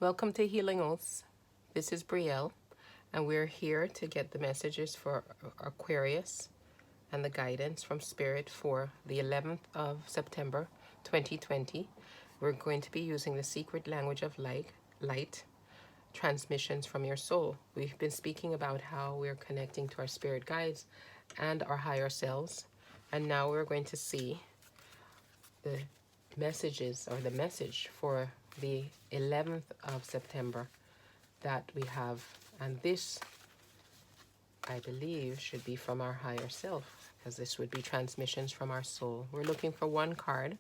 Welcome to Healing Oaths. This is Brielle, and we're here to get the messages for Aquarius and the guidance from Spirit for the 11th of September 2020. We're going to be using the secret language of light transmissions from your soul. We've been speaking about how we're connecting to our spirit guides and our higher selves, and now we're going to see the messages or the message for the 11th of September that we have. And this, I believe, should be from our higher self, because this would be transmissions from our soul. We're looking for one card.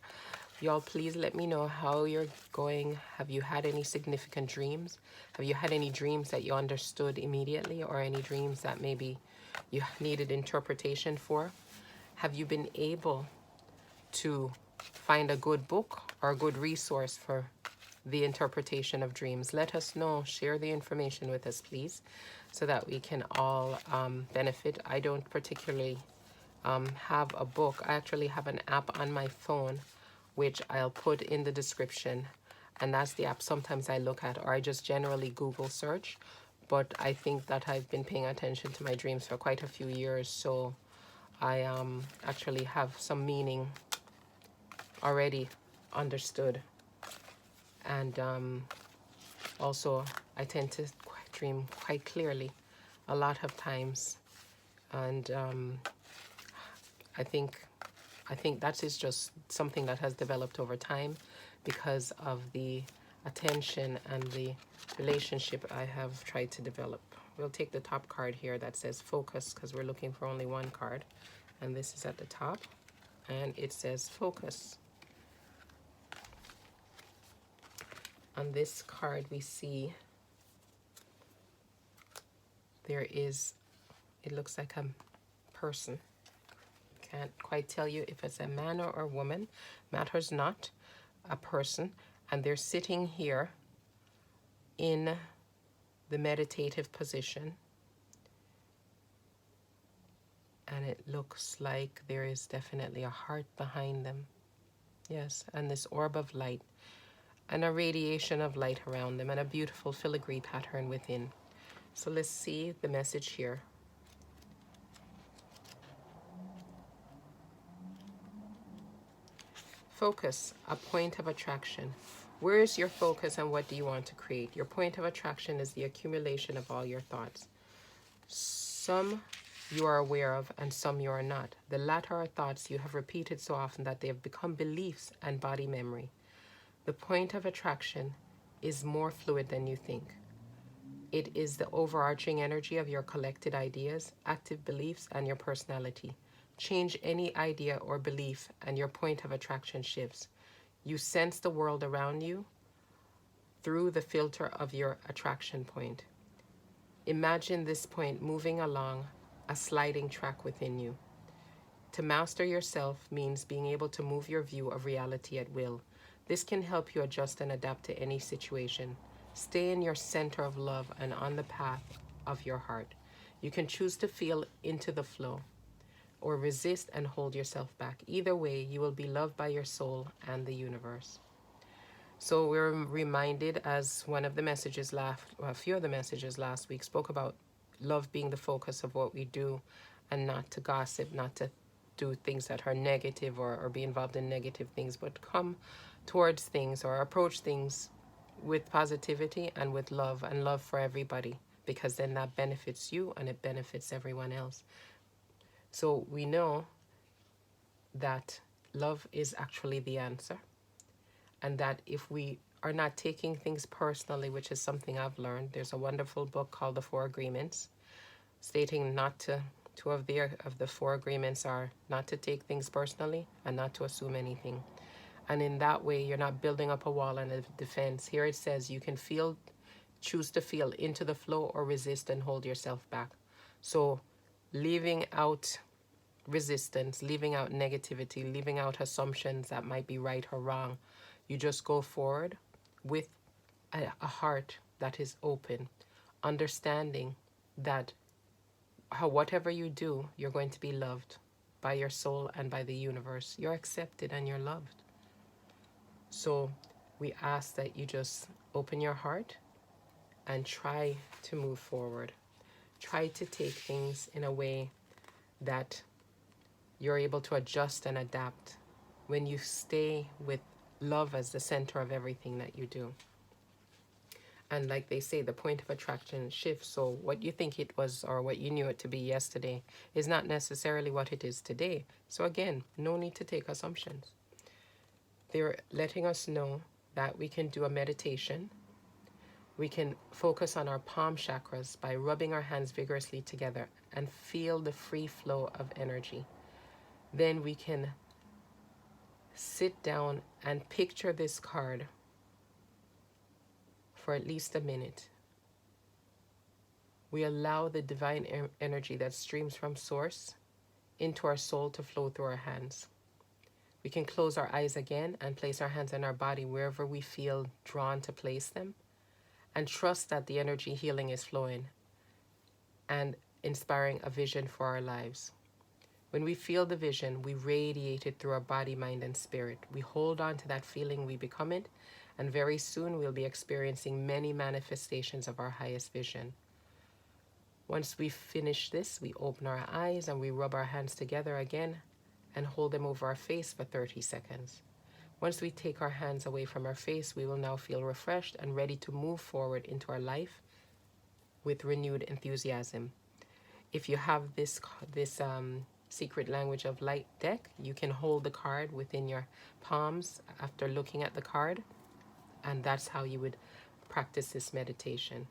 Y'all, please let me know how you're going. Have you had any significant dreams? Have you had any dreams that you understood immediately, or any dreams that maybe you needed interpretation for? Have you been able to find a good book or a good resource for the interpretation of dreams? Let us know. Share the information with us, please, so that we can all benefit. I don't particularly have a book. I actually have an app on my phone, which I'll put in the description. And that's the app sometimes I look at, or I just generally Google search. But I think that I've been paying attention to my dreams for quite a few years. So I actually have some meaning already understood. And also I tend to dream quite clearly a lot of times. And I think that is just something that has developed over time because of the attention and the relationship I have tried to develop. We'll take the top card here that says focus, because we're looking for only one card. And this is at the top, and it says focus. On this card we see there is, it looks like a person. Can't quite tell you if it's a man or a woman. Matters not. A person. And they're sitting here in the meditative position. And it looks like there is definitely a heart behind them. Yes, and this orb of light. And a radiation of light around them. And a beautiful filigree pattern within. So let's see the message here. Focus, a point of attraction. Where is your focus and what do you want to create? Your point of attraction is the accumulation of all your thoughts. Some you are aware of and some you are not. The latter are thoughts you have repeated so often that they have become beliefs and body memory. The point of attraction is more fluid than you think. It is the overarching energy of your collected ideas, active beliefs, and your personality. Change any idea or belief and your point of attraction shifts. You sense the world around you through the filter of your attraction point. Imagine this point moving along a sliding track within you. To master yourself means being able to move your view of reality at will. This can help you adjust and adapt to any situation. Stay in your center of love and on the path of your heart. You can choose to feel into the flow or resist and hold yourself back. Either way, you will be loved by your soul and the universe. So we're reminded, as one of the messages a few of the messages last week spoke about love being the focus of what we do, and not to gossip, not to do things that are negative or be involved in negative things, but come towards things or approach things with positivity and with love, and love for everybody, because then that benefits you and it benefits everyone else. So we know that love is actually the answer, and that if we are not taking things personally, which is something I've learned, there's a wonderful book called The Four Agreements, stating not to, two of the four agreements are not to take things personally and not to assume anything. And in that way, you're not building up a wall and a defense. Here it says you can choose to feel into the flow or resist and hold yourself back. So leaving out resistance, leaving out negativity, leaving out assumptions that might be right or wrong. You just go forward with a heart that is open, understanding that whatever you do, you're going to be loved by your soul and by the universe. You're accepted and you're loved. So we ask that you just open your heart and try to move forward. Try to take things in a way that you're able to adjust and adapt when you stay with love as the center of everything that you do. And like they say, the point of attraction shifts. So what you think it was or what you knew it to be yesterday is not necessarily what it is today. So again, no need to take assumptions. They're letting us know that we can do a meditation. We can focus on our palm chakras by rubbing our hands vigorously together and feel the free flow of energy. Then we can sit down and picture this card for at least a minute. We allow the divine energy that streams from source into our soul to flow through our hands. We can close our eyes again and place our hands on our body wherever we feel drawn to place them, and trust that the energy healing is flowing and inspiring a vision for our lives. When we feel the vision, we radiate it through our body, mind, and spirit. We hold on to that feeling, we become it, and very soon we'll be experiencing many manifestations of our highest vision. Once we finish this, we open our eyes and we rub our hands together again and hold them over our face for 30 seconds. Once we take our hands away from our face, we will now feel refreshed and ready to move forward into our life with renewed enthusiasm. If you have this Secret Language of Light deck, you can hold the card within your palms after looking at the card, and that's how you would practice this meditation.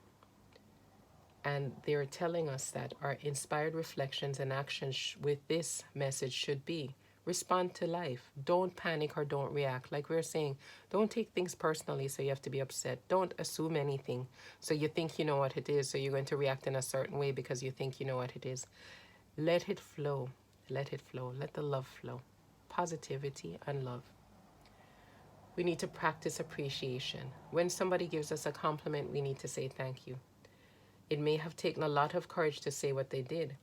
And they're telling us that our inspired reflections and actions with this message should be: respond to life. Don't panic or don't react. Like we were saying, don't take things personally so you have to be upset. Don't assume anything so you think you know what it is, so you're going to react in a certain way because you think you know what it is. Let it flow. Let it flow. Let the love flow. Positivity and love. We need to practice appreciation. When somebody gives us a compliment, we need to say thank you. It may have taken a lot of courage to say what they did.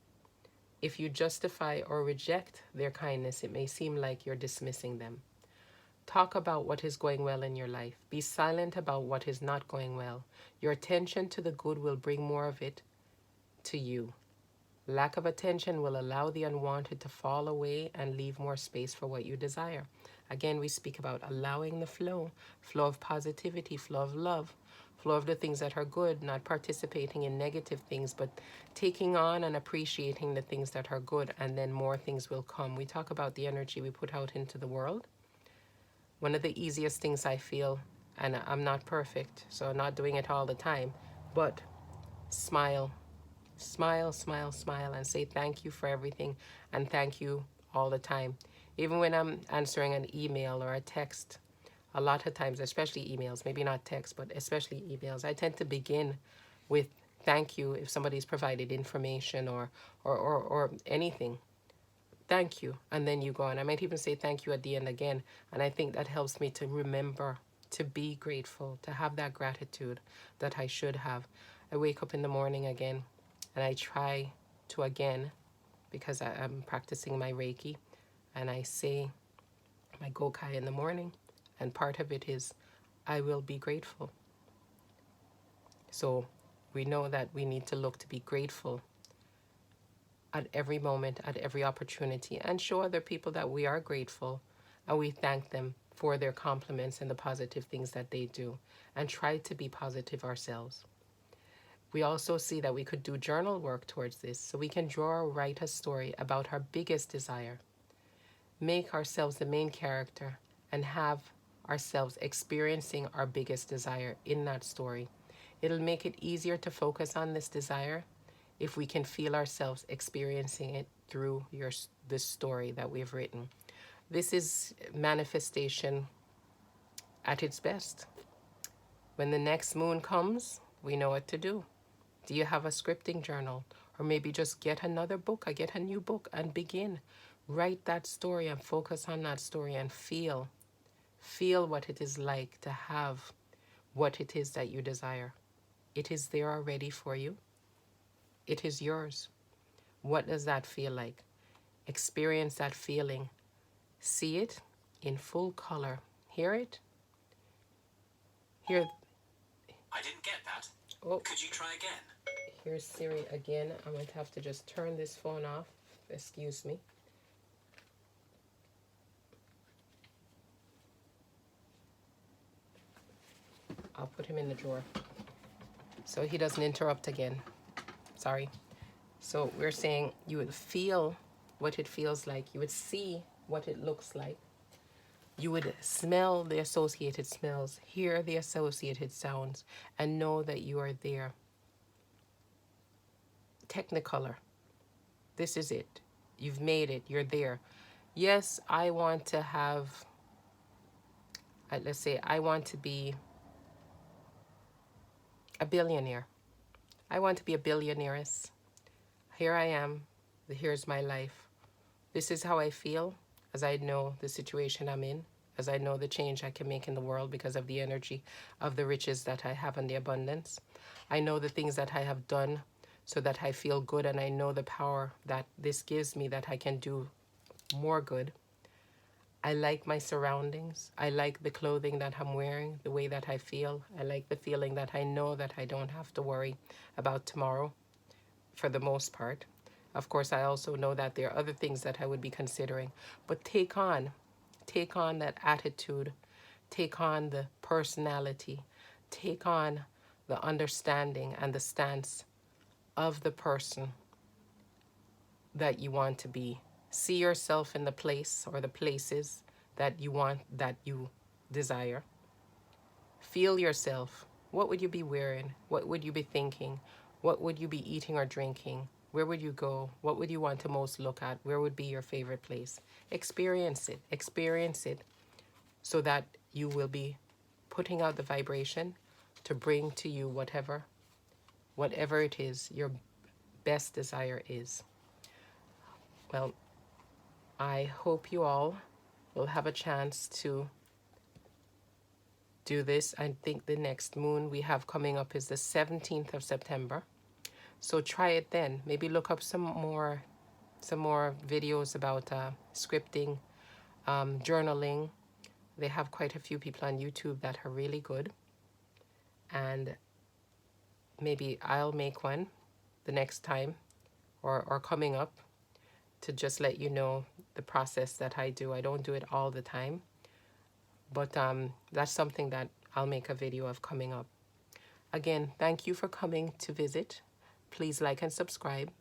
If you justify or reject their kindness, it may seem like you're dismissing them. Talk about what is going well in your life. Be silent about what is not going well. Your attention to the good will bring more of it to you. Lack of attention will allow the unwanted to fall away and leave more space for what you desire. Again, we speak about allowing the flow of positivity, flow of love, flow of the things that are good, not participating in negative things, but taking on and appreciating the things that are good, and then more things will come. We talk about the energy we put out into the world. One of the easiest things I feel, and I'm not perfect, so I'm not doing it all the time, but smile. Smile, smile, smile, and say thank you for everything, and thank you all the time. Even when I'm answering an email or a text, a lot of times, especially emails, maybe not text, but especially emails, I tend to begin with thank you if somebody's provided information or anything. Thank you. And then you go on. I might even say thank you at the end again. And I think that helps me to remember to be grateful, to have that gratitude that I should have. I wake up in the morning again and I try to again, because I'm practicing my Reiki, and I say my Gokai in the morning. And part of it is, I will be grateful. So we know that we need to look to be grateful at every moment, at every opportunity, and show other people that we are grateful and we thank them for their compliments and the positive things that they do, and try to be positive ourselves. We also see that we could do journal work towards this, so we can draw or write a story about our biggest desire. Make ourselves the main character and have ourselves experiencing our biggest desire in that story. It'll make it easier to focus on this desire if we can feel ourselves experiencing it through this story that we've written. This is manifestation at its best. When the next moon comes, we know what to do. Do you have a scripting journal? Or maybe just get another book, or get a new book and begin. Write that story and focus on that story and feel what it is like to have what it is that you desire. It is there already for you. It is yours. What does that feel like? Experience that feeling. See it in full color. Hear it. Here. I didn't get that. Oh, Could you try again? here's Siri again. I'm going to have to just turn this phone off. Excuse me. I'll put him in the drawer so he doesn't interrupt again. Sorry. So we're saying you would feel what it feels like. You would see what it looks like. You would smell the associated smells, hear the associated sounds, and know that you are there. Technicolor. This is it. You've made it. You're there. Yes, I want to have, let's say, I want to be a billionaire. I want to be a billionairess. Here I am. Here's my life. This is how I feel, as I know the situation I'm in, as I know the change I can make in the world because of the energy of the riches that I have and the abundance. I know the things that I have done so that I feel good, and I know the power that this gives me that I can do more good. I like my surroundings. I like the clothing that I'm wearing, the way that I feel. I like the feeling that I know that I don't have to worry about tomorrow for the most part. Of course, I also know that there are other things that I would be considering. But take on that attitude. Take on the personality. Take on the understanding and the stance of the person that you want to be. See yourself in the place or the places that you want, that you desire. Feel yourself. What would you be wearing? What would you be thinking? What would you be eating or drinking? Where would you go? What would you want to most look at? Where would be your favorite place? Experience it. Experience it so that you will be putting out the vibration to bring to you whatever it is your best desire is. Well, I hope you all will have a chance to do this. I think the next moon we have coming up is the 17th of September. So try it then. Maybe look up some more videos about scripting, journaling. They have quite a few people on YouTube that are really good. And maybe I'll make one the next time or coming up to just let you know the process that I do. I don't do it all the time, but that's something that I'll make a video of coming up. Again, thank you for coming to visit. Please like and subscribe.